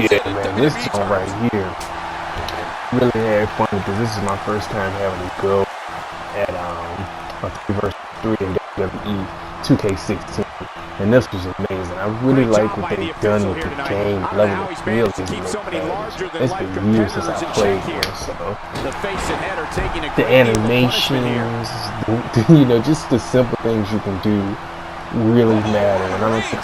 Yeah, man, this song right here really had fun because this is my first time having to go at a 3 vs 3 in WWE 2K16, and this was amazing. I really like what they've done with the game, level of realism. It's been years since I played here, so the animations, just the simple things you can do really matter, and I don't think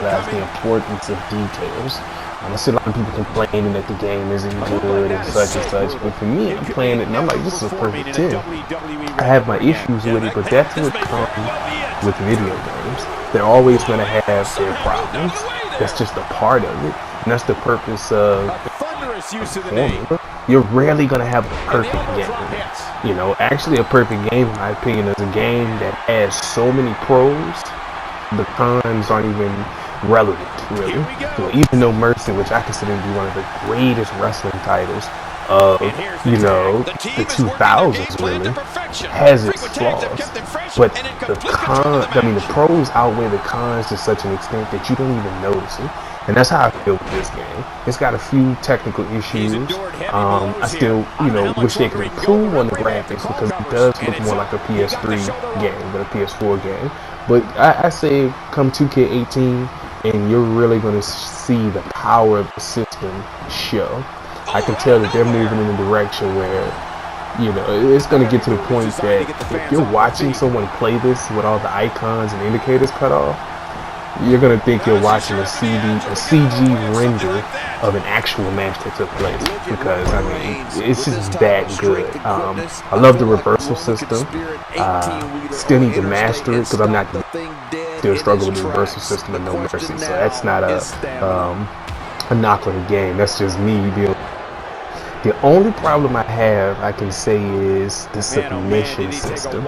that's the importance of details. I see a lot of people complaining that the game isn't good and such, but for me, I'm playing it and I'm like, this is a perfect 10. I have my issues with it, but that's what comes with video games. They're always going to have their problems. That's just a part of it, and that's the purpose of the formula. You're rarely going to have a perfect game. Actually a perfect game, in my opinion, is a game that has so many pros, the cons aren't even relevant, really. Even No Mercy, which I consider to be one of the greatest wrestling titles of, the 2000s, really, has its flaws. But the pros outweigh the cons to such an extent that you don't even notice it. And that's how I feel with this game. It's got a few technical issues. I still, wish they could improve on the graphics because it does look more like a PS3 game than a PS4 game. But I say come 2K18, and you're really going to see the power of the system show. I can tell that they're moving in a direction where, it's going to get to the point that if you're watching someone play this with all the icons and indicators cut off, you're going to think you're watching a CG render of an actual match that took place, because, it's just that good. I love the reversal system. Still need to master it, because I'm not still struggle with the reversal system and No Mercy, so that's not a knock on the game. That's just me being. The only problem I have, I can say, is the submission system.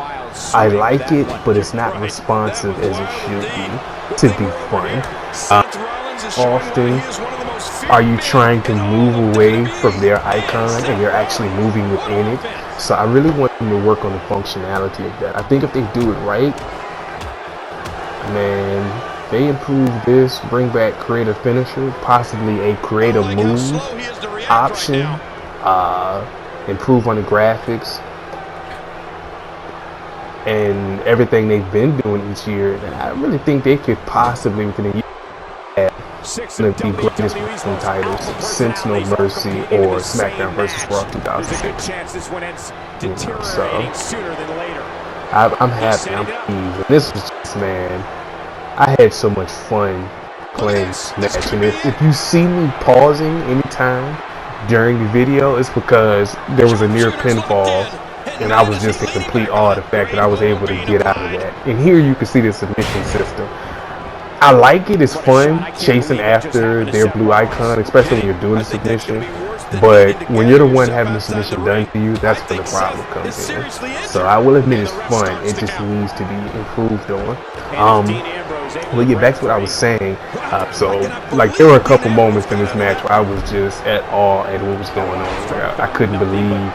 I like it, but it's not responsive as it should be to be fun. Often, are you trying to move away from their icon and you're actually moving within it? So I really want them to work on the functionality of that. I think if they do it right, man, they improve this, bring back creative finisher, possibly a creative move option, improve on the graphics and everything they've been doing each year. And I really think they could possibly within a year have one of the greatest wrestling titles since No Mercy or SmackDown vs. Raw 2006. So I'm happy, I'm pleased. And this was just, man, I had so much fun playing this match. And if you see me pausing anytime during the video, it's because there was a near pinfall and I was just in complete awe of the fact that I was able to get out of that. And here you can see the submission system. I like it, it's fun chasing after their blue icon, especially when you're doing the submission. But when you're the one having the submission done to you, that's where the problem comes in. So I will admit it's fun, it just needs to be improved on. We'll get back to what I was saying. There were a couple moments in this match where I was just at awe at what was going on. I couldn't believe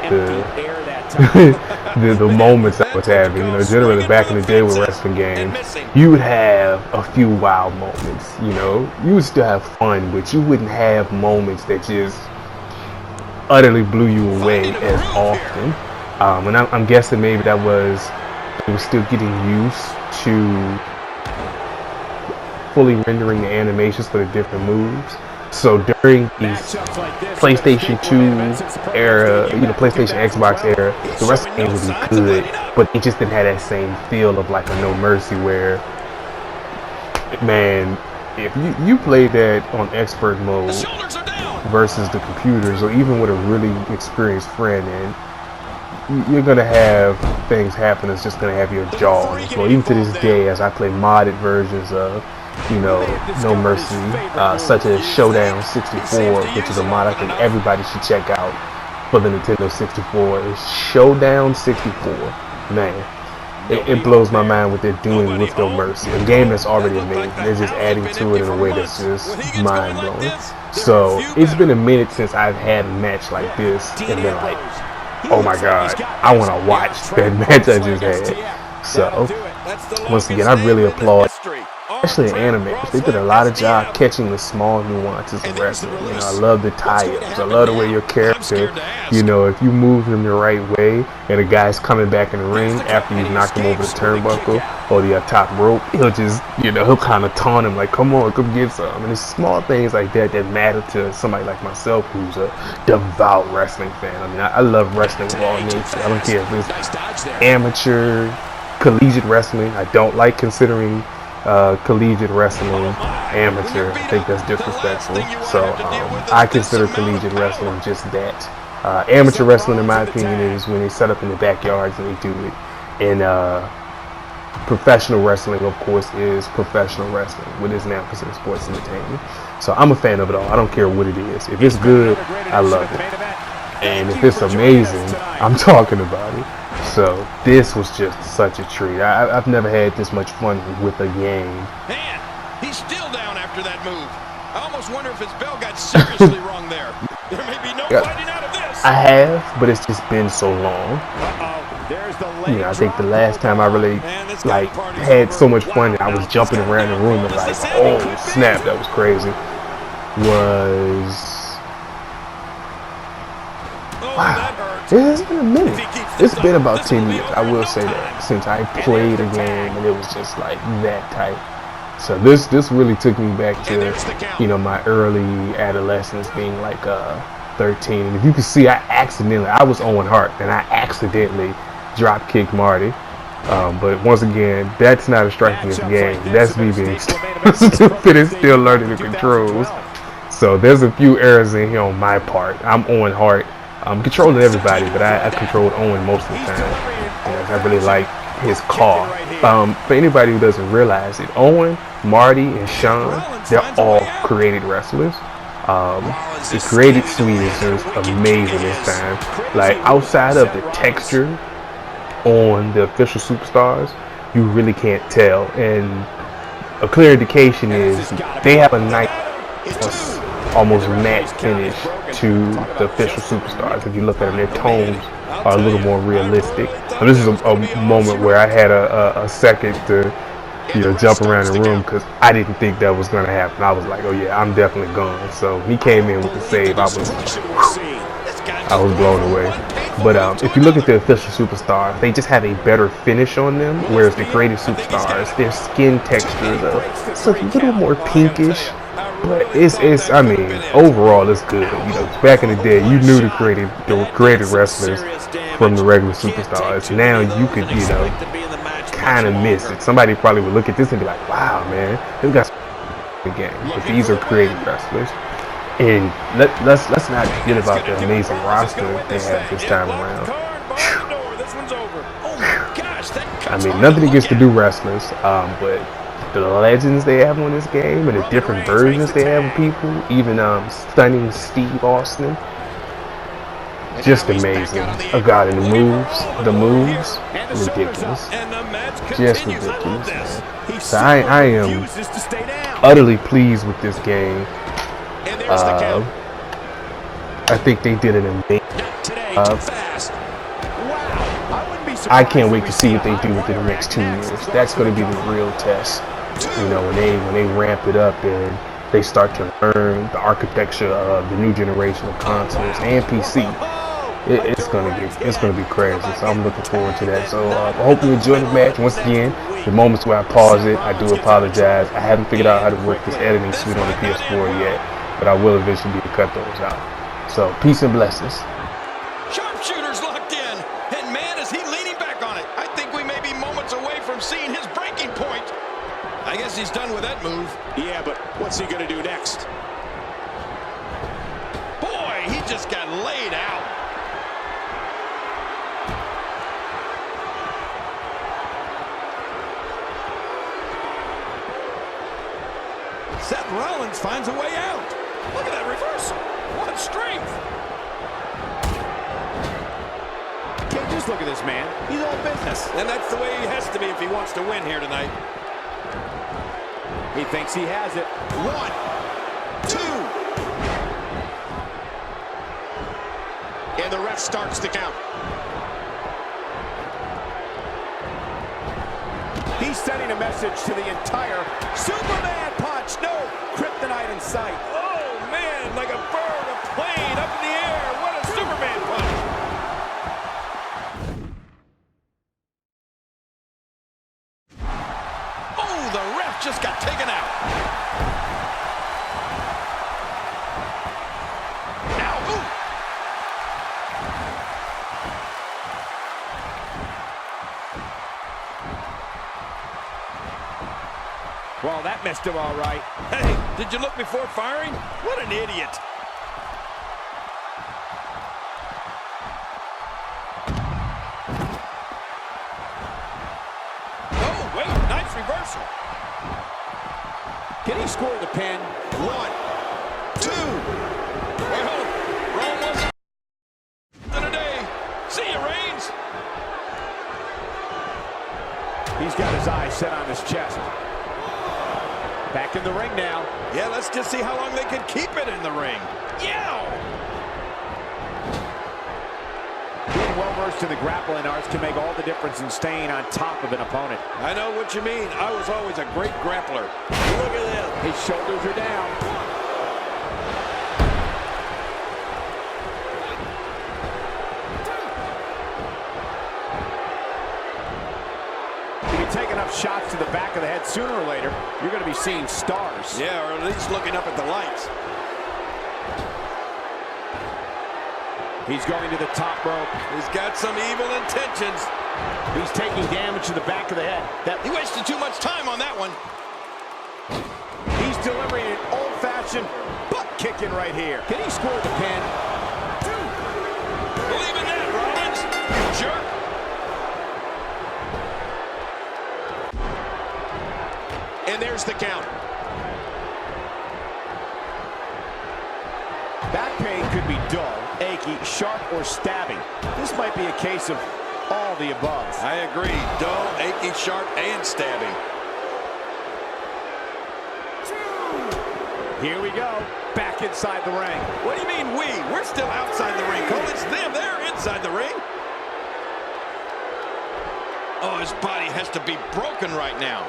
the moments I was having. Generally back in the day with wrestling games, you would have a few wild moments. You would still have fun, but you wouldn't have moments that just utterly blew you away as often. And I'm guessing maybe it was still getting used to fully rendering the animations for the different moves. So during the PlayStation 2 era, PlayStation Xbox era, the wrestling games would be good, but it just didn't have that same feel of like a No Mercy where, man, if you play that on expert mode versus the computers, or even with a really experienced friend, and you're gonna have things happen that's just gonna have your jaw on the floor. Even to this day, as I play modded versions of No Mercy, such as Showdown 64, which is a mod I think everybody should check out for the Nintendo 64. Is Showdown 64. Man, it blows my mind what they're doing with No Mercy. A game that's already amazing. They're just adding to it in a way that's just mind-blowing. So it's been a minute since I've had a match like this and been like, oh my god, I want to watch that match I just had. So once again, I really applaud especially animators, they did a lot of job catching the small nuances of wrestling. You know, I love the tie-ups. I love the way your character, you know, if you move him the right way and a guy's coming back in the ring after you've knocked him over the turnbuckle or the top rope, he'll just, you know, he'll kind of taunt him like, come on, come get some. And it's small things like that that matter to somebody like myself who's a devout wrestling fan. I mean, I love wrestling with all nature. I don't care if it's amateur, collegiate wrestling. I don't like considering collegiate wrestling amateur. I think that's disrespectful. So I consider collegiate wrestling just that. Amateur wrestling, in my opinion, is when they set up in the backyards and they do it. And professional wrestling, of course, is professional wrestling, what is now considered sports entertainment. So I'm a fan of it all. I don't care what it is. If it's good, I love it. And if it's amazing, I'm talking about it. So this was just such a treat. I've never had this much fun with a game. Man, he's still down after that move. I almost wonder if his bell got seriously wrong there. There may be no fighting out of this. I have, but it's just been so long. There's the you know, I think the last time I really like had so much fun that I was jumping around the room and like, oh snap, that was crazy. Wow. It's been a minute. It's been about 10 years, I will say that, since I played a game and it was just like that tight. So this really took me back to, you know, my early adolescence, being like 13. And if you can see, I was Owen Hart and I accidentally drop kicked Marty. But once again, that's not a striking this game. That's me being stupid and still learning the controls. So there's a few errors in here on my part. I'm Owen Hart. I'm controlling everybody, but I controlled Owen most of the time. I really like his call. For anybody who doesn't realize it, Owen, Marty, and Sean, they're all created wrestlers. The created suite is just amazing this time. Like, outside of the texture on the official superstars, you really can't tell. And a clear indication is they have a nice, almost matte finish to the official superstars. If you look at them, their tones are a little more realistic. And this is a moment where I had a second to, you know, jump around the room because I didn't think that was going to happen. I was like, oh yeah, I'm definitely gone. So he came in with the save. I was blown away. But if you look at the official superstars, they just have a better finish on them, whereas the creative superstars, their skin textures are it's a little more pinkish. But it's I mean, overall it's good. You know, back in the day, you knew the created wrestlers from the regular superstars. Now you could, you know, kind of miss it. Somebody probably would look at this and be like, wow, man, they've got the game. But these are created wrestlers. And let's not forget about the amazing roster they have this time around. I mean, nothing against the new wrestlers, but the legends they have on this game and the different versions they have of people, even stunning Steve Austin, just amazing. Oh god, and the moves, ridiculous, just ridiculous, man. So I am utterly pleased with this game. I think they did an amazing job. I can't wait to see what they do within the next 2 years. That's going to be the real test. You know, when they ramp it up and they start to learn the architecture of the new generation of consoles and PC, it's gonna be crazy. So I'm looking forward to that. So I hope you enjoy the match. Once again, the moments where I pause it, I do apologize. I haven't figured out how to work this editing suite on the PS4 yet, but I will eventually be able to cut those out. So peace and blessings. Sharpshooter's locked in, and man, is he leaning back on it. I think we may be moments away from seeing his breaking point. I guess he's done with that move. Yeah, but what's he gonna do next? Boy, he just got laid out. Seth Rollins finds a way out. Look at that reversal. What strength. Can't just look at this man. He's all business. And that's the way he has to be if he wants to win here tonight. He thinks he has it. 1, 2. And the ref starts the count. He's sending a message to the entire Superman punch. No kryptonite in sight. Oh, man, like a bird, a plane up in the air. What a Superman punch. Oh, the ref just got taken out. Now, ooh. Well, that missed him all right. Hey, did you look before firing? What an idiot. Oh, wait, nice reversal. Can he score the pin? 1, 2. Well, Rome wasn't today. See you, Reigns. He's got his eyes set on his chest. Back in the ring now. Yeah, let's just see how long they can keep it in the ring. Yeah! Being well-versed in the grappling arts can make all the difference in staying on top of an opponent. I know what you mean. I was always a great grappler. Look at this. His shoulders are down. If you take enough shots to the back of the head, sooner or later, you're going to be seeing stars. Yeah, or at least looking up at the lights. He's going to the top rope. He's got some evil intentions. He's taking damage to the back of the head. He wasted too much time on that one. He's delivering an old-fashioned butt kicking right here. Can he score the pin? Believe in that, Rollins, you jerk. And there's the count. Back pain could be dull, achy, sharp, or stabbing. This might be a case of all the above. I agree. Dull, achy, sharp, and stabbing. Here we go. Back inside the ring. What do you mean we? We're still outside the ring, Cole. It's them. They're inside the ring. Oh, his body has to be broken right now.